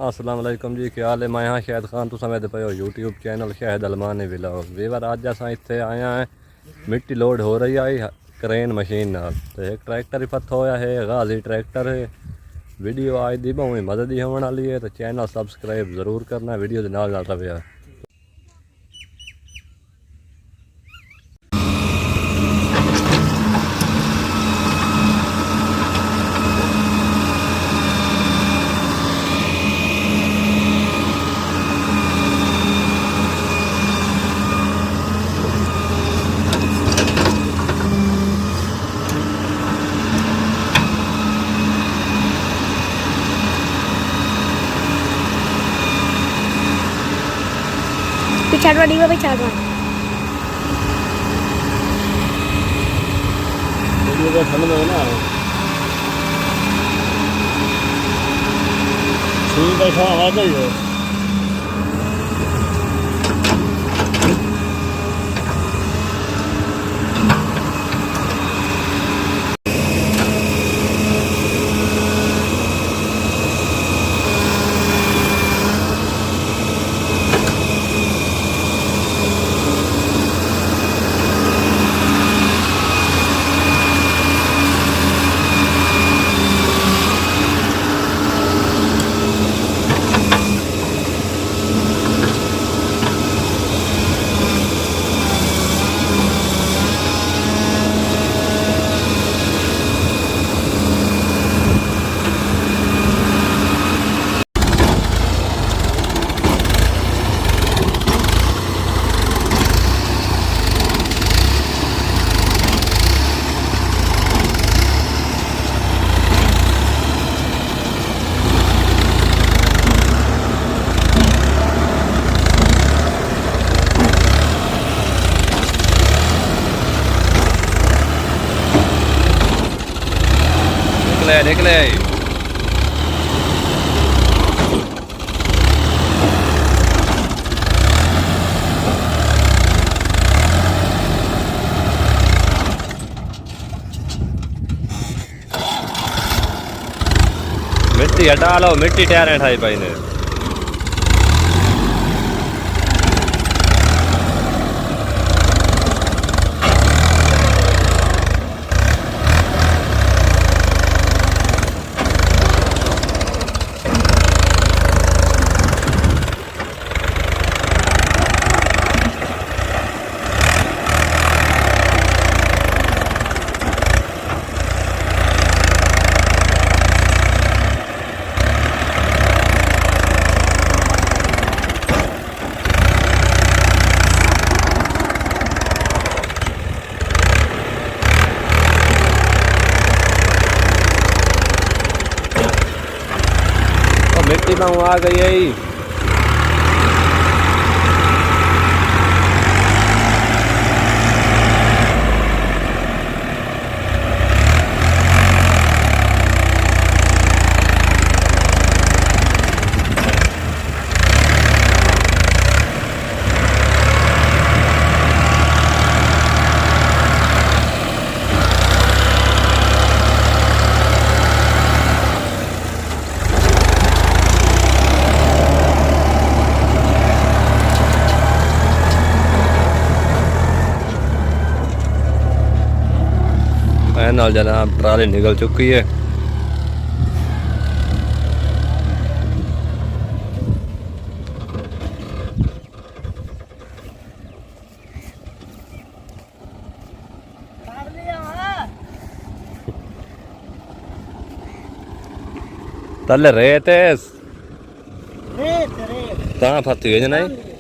अस्सलाम वालेकुम जी, क्या हाल है। मैं हाँ शाहिद खान, तुम समझते पे हो YouTube channel Shahid Almani vlog. वीवर अज अस इत्थे आए हैं, मिट्टी लोड हो रही है क्रेन मशीन नाल। तो एक ट्रैक्टर ही फत होया है, गाजी ट्रैक्टर है। वीडियो आज दी बहुत मदद ही होने वाली है, तो चैनल सबसक्राइब जरूर करना, वीडियो के नाल रहे। पिछाड़वा डीवा पिछाड़वा बैठा आवाज नहीं है। निकले मिट्टी हटा लो, मिट्टी टायर ठाई पाई ने। मिट्टी में आ गई है। नाल जनाब ट्राली निकल चुकी है। तले रेत ता फती है जना।